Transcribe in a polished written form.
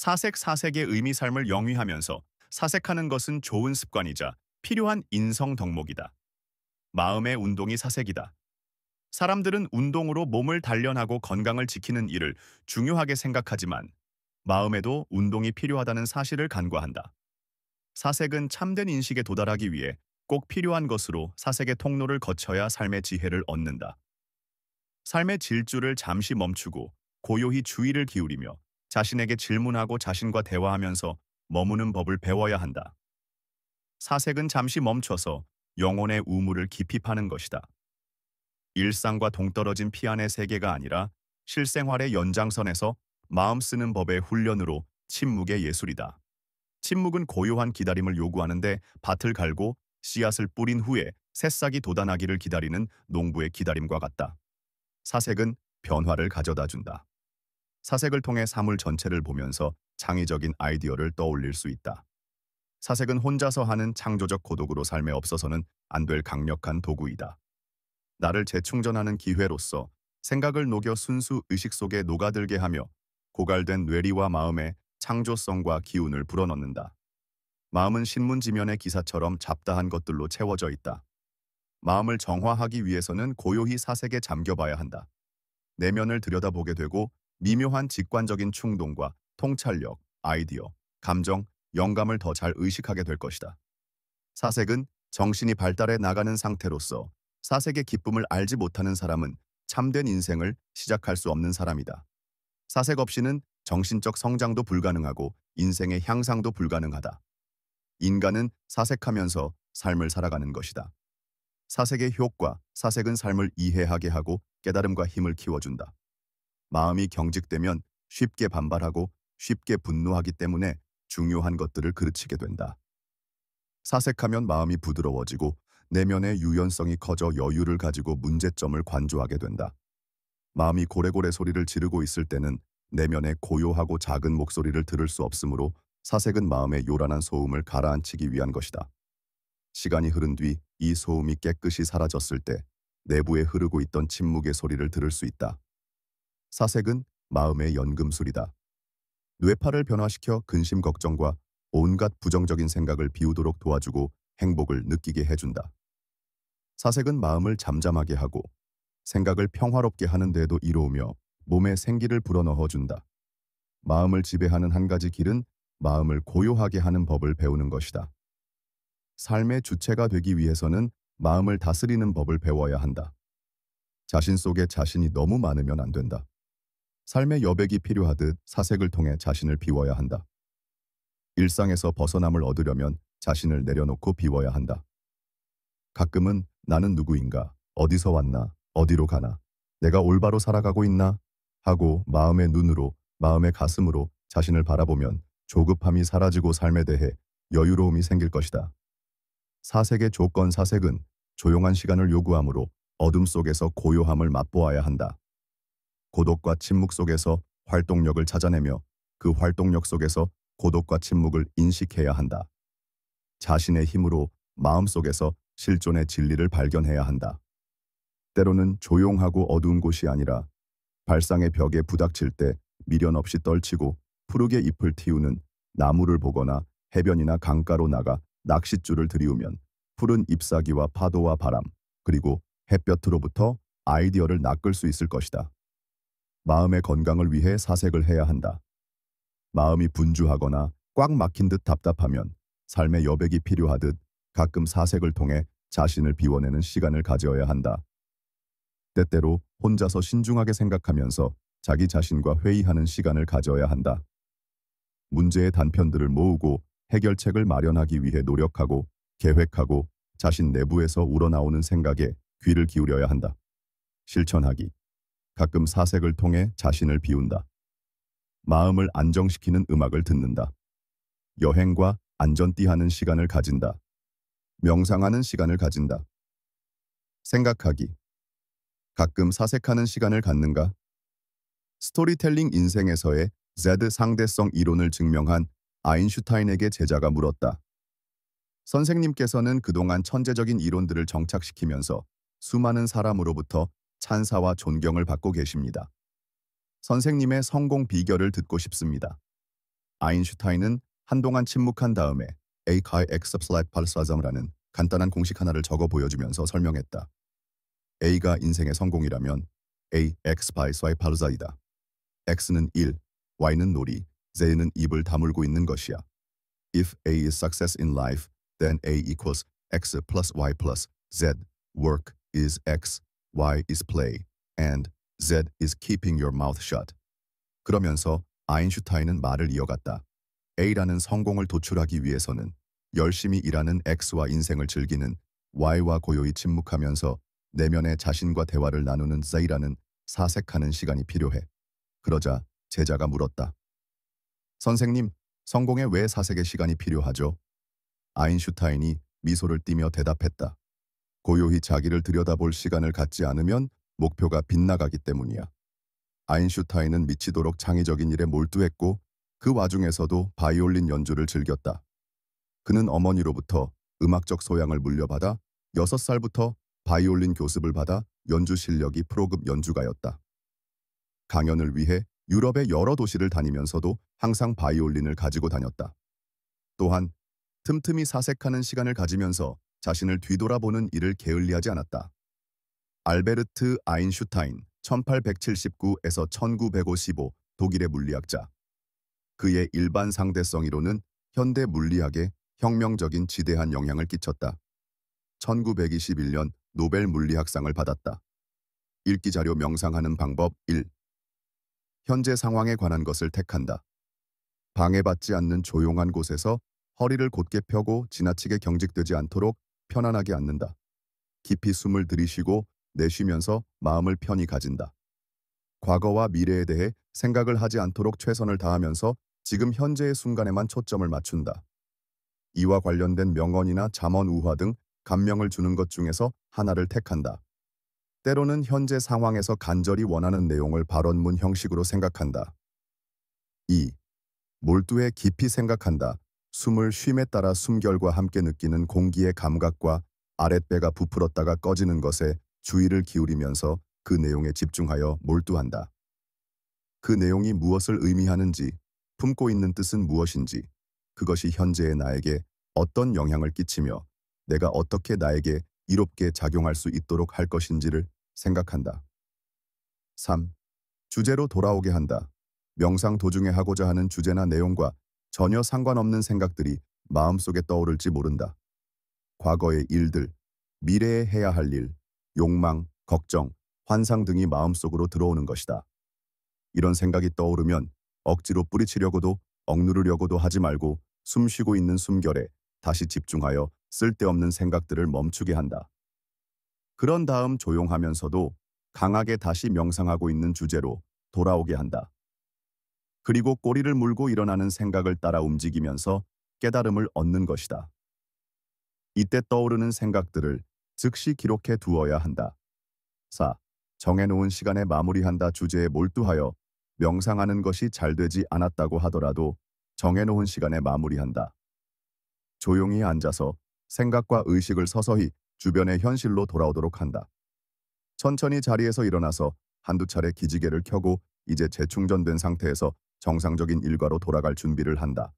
사색의 의미 삶을 영위하면서 사색하는 것은 좋은 습관이자 필요한 인성 덕목이다. 마음의 운동이 사색이다. 사람들은 운동으로 몸을 단련하고 건강을 지키는 일을 중요하게 생각하지만 마음에도 운동이 필요하다는 사실을 간과한다. 사색은 참된 인식에 도달하기 위해 꼭 필요한 것으로 사색의 통로를 거쳐야 삶의 지혜를 얻는다. 삶의 질주를 잠시 멈추고 고요히 주의를 기울이며 자신에게 질문하고 자신과 대화하면서 머무는 법을 배워야 한다. 사색은 잠시 멈춰서 영혼의 우물을 깊이 파는 것이다. 일상과 동떨어진 피안의 세계가 아니라 실생활의 연장선에서 마음 쓰는 법의 훈련으로 침묵의 예술이다. 침묵은 고요한 기다림을 요구하는데 밭을 갈고 씨앗을 뿌린 후에 새싹이 돋아나기를 기다리는 농부의 기다림과 같다. 사색은 변화를 가져다 준다. 사색을 통해 사물 전체를 보면서 창의적인 아이디어를 떠올릴 수 있다. 사색은 혼자서 하는 창조적 고독으로 삶에 없어서는 안 될 강력한 도구이다. 나를 재충전하는 기회로서 생각을 녹여 순수 의식 속에 녹아들게 하며 고갈된 뇌리와 마음의 창조성과 기운을 불어넣는다. 마음은 신문지면의 기사처럼 잡다한 것들로 채워져 있다. 마음을 정화하기 위해서는 고요히 사색에 잠겨봐야 한다. 내면을 들여다보게 되고 미묘한 직관적인 충동과 통찰력, 아이디어, 감정, 영감을 더 잘 의식하게 될 것이다. 사색은 정신이 발달해 나가는 상태로서 사색의 기쁨을 알지 못하는 사람은 참된 인생을 시작할 수 없는 사람이다. 사색 없이는 정신적 성장도 불가능하고 인생의 향상도 불가능하다. 인간은 사색하면서 삶을 살아가는 것이다. 사색의 효과, 사색은 삶을 이해하게 하고 깨달음과 힘을 키워준다. 마음이 경직되면 쉽게 반발하고 쉽게 분노하기 때문에 중요한 것들을 그르치게 된다. 사색하면 마음이 부드러워지고 내면의 유연성이 커져 여유를 가지고 문제점을 관조하게 된다. 마음이 고래고래 소리를 지르고 있을 때는 내면의 고요하고 작은 목소리를 들을 수 없으므로 사색은 마음의 요란한 소음을 가라앉히기 위한 것이다. 시간이 흐른 뒤 이 소음이 깨끗이 사라졌을 때 내부에 흐르고 있던 침묵의 소리를 들을 수 있다. 사색은 마음의 연금술이다. 뇌파를 변화시켜 근심 걱정과 온갖 부정적인 생각을 비우도록 도와주고 행복을 느끼게 해준다. 사색은 마음을 잠잠하게 하고 생각을 평화롭게 하는 데에도 이로우며 몸에 생기를 불어넣어준다. 마음을 지배하는 한 가지 길은 마음을 고요하게 하는 법을 배우는 것이다. 삶의 주체가 되기 위해서는 마음을 다스리는 법을 배워야 한다. 자신 속에 자신이 너무 많으면 안 된다. 삶의 여백이 필요하듯 사색을 통해 자신을 비워야 한다. 일상에서 벗어남을 얻으려면 자신을 내려놓고 비워야 한다. 가끔은 나는 누구인가, 어디서 왔나, 어디로 가나, 내가 올바로 살아가고 있나 하고 마음의 눈으로, 마음의 가슴으로 자신을 바라보면 조급함이 사라지고 삶에 대해 여유로움이 생길 것이다. 사색의 조건 사색은 조용한 시간을 요구하므로 어둠 속에서 고요함을 맛보아야 한다. 고독과 침묵 속에서 활동력을 찾아내며 그 활동력 속에서 고독과 침묵을 인식해야 한다. 자신의 힘으로 마음속에서 실존의 진리를 발견해야 한다. 때로는 조용하고 어두운 곳이 아니라 발상의 벽에 부닥칠 때 미련 없이 떨치고 푸르게 잎을 틔우는 나무를 보거나 해변이나 강가로 나가 낚싯줄을 들이우면 푸른 잎사귀와 파도와 바람, 그리고 햇볕으로부터 아이디어를 낚을 수 있을 것이다. 마음의 건강을 위해 사색을 해야 한다. 마음이 분주하거나 꽉 막힌 듯 답답하면 삶의 여백이 필요하듯 가끔 사색을 통해 자신을 비워내는 시간을 가져야 한다. 때때로 혼자서 신중하게 생각하면서 자기 자신과 회의하는 시간을 가져야 한다. 문제의 단편들을 모으고 해결책을 마련하기 위해 노력하고 계획하고 자신 내부에서 우러나오는 생각에 귀를 기울여야 한다. 실천하기. 가끔 사색을 통해 자신을 비운다. 마음을 안정시키는 음악을 듣는다. 여행과 안전띠하는 시간을 가진다. 명상하는 시간을 가진다. 생각하기. 가끔 사색하는 시간을 갖는가? 스토리텔링 인생에서의 Z 상대성 이론을 증명한 아인슈타인에게 제자가 물었다. 선생님께서는 그동안 천재적인 이론들을 정착시키면서 수많은 사람으로부터 찬사와 존경을 받고 계십니다. 선생님의 성공 비결을 듣고 싶습니다. 아인슈타인은 한동안 침묵한 다음에 A car X 플랫 발사점이라는 간단한 공식 하나를 적어 보여주면서 설명했다. A가 인생의 성공이라면 A X 바이 Y 발사이다. X는 일, Y는 놀이, Z는 입을 다물고 있는 것이야. If A is success in life, then A equals X plus Y plus Z. Work is X, Y is play, and Z is keeping your mouth shut. 그러면서 아인슈타인은 말을 이어갔다. A라는 성공을 도출하기 위해서는 열심히 일하는 X와 인생을 즐기는 Y와 고요히 침묵하면서 내면의 자신과 대화를 나누는 Z라는 사색하는 시간이 필요해. 그러자 제자가 물었다. 선생님, 성공에 왜 사색의 시간이 필요하죠? 아인슈타인이 미소를 띠며 대답했다. 고요히 자기를 들여다볼 시간을 갖지 않으면 목표가 빗나가기 때문이야. 아인슈타인은 미치도록 창의적인 일에 몰두했고 그 와중에서도 바이올린 연주를 즐겼다. 그는 어머니로부터 음악적 소양을 물려받아 6살부터 바이올린 교습을 받아 연주 실력이 프로급 연주가였다. 강연을 위해 유럽의 여러 도시를 다니면서도 항상 바이올린을 가지고 다녔다. 또한 틈틈이 사색하는 시간을 가지면서 자신을 뒤돌아보는 일을 게을리하지 않았다. 알베르트 아인슈타인 1879에서 1955 독일의 물리학자. 그의 일반 상대성 이론은 현대 물리학에 혁명적인 지대한 영향을 끼쳤다. 1921년 노벨 물리학상을 받았다. 읽기 자료 명상하는 방법 1. 현재 상황에 관한 것을 택한다. 방해받지 않는 조용한 곳에서 허리를 곧게 펴고 지나치게 경직되지 않도록 편안하게 앉는다. 깊이 숨을 들이쉬고 내쉬면서 마음을 편히 가진다. 과거와 미래에 대해 생각을 하지 않도록 최선을 다하면서 지금 현재의 순간에만 초점을 맞춘다. 이와 관련된 명언이나 잠언 우화 등 감명을 주는 것 중에서 하나를 택한다. 때로는 현재 상황에서 간절히 원하는 내용을 발언문 형식으로 생각한다. 2. 몰두해 깊이 생각한다. 숨을 쉼에 따라 숨결과 함께 느끼는 공기의 감각과 아랫배가 부풀었다가 꺼지는 것에 주의를 기울이면서 그 내용에 집중하여 몰두한다. 그 내용이 무엇을 의미하는지, 품고 있는 뜻은 무엇인지, 그것이 현재의 나에게 어떤 영향을 끼치며 내가 어떻게 나에게 이롭게 작용할 수 있도록 할 것인지를 생각한다. 3. 주제로 돌아오게 한다. 명상 도중에 하고자 하는 주제나 내용과 전혀 상관없는 생각들이 마음속에 떠오를지 모른다. 과거의 일들, 미래에 해야 할 일, 욕망, 걱정, 환상 등이 마음속으로 들어오는 것이다. 이런 생각이 떠오르면 억지로 뿌리치려고도 억누르려고도 하지 말고 숨 쉬고 있는 숨결에 다시 집중하여 쓸데없는 생각들을 멈추게 한다. 그런 다음 조용하면서도 강하게 다시 명상하고 있는 주제로 돌아오게 한다. 그리고 꼬리를 물고 일어나는 생각을 따라 움직이면서 깨달음을 얻는 것이다. 이때 떠오르는 생각들을 즉시 기록해 두어야 한다. 4. 정해놓은 시간에 마무리한다. 주제에 몰두하여 명상하는 것이 잘 되지 않았다고 하더라도 정해놓은 시간에 마무리한다. 조용히 앉아서 생각과 의식을 서서히 주변의 현실로 돌아오도록 한다. 천천히 자리에서 일어나서 한두 차례 기지개를 켜고 이제 재충전된 상태에서 정상적인 일과로 돌아갈 준비를 한다.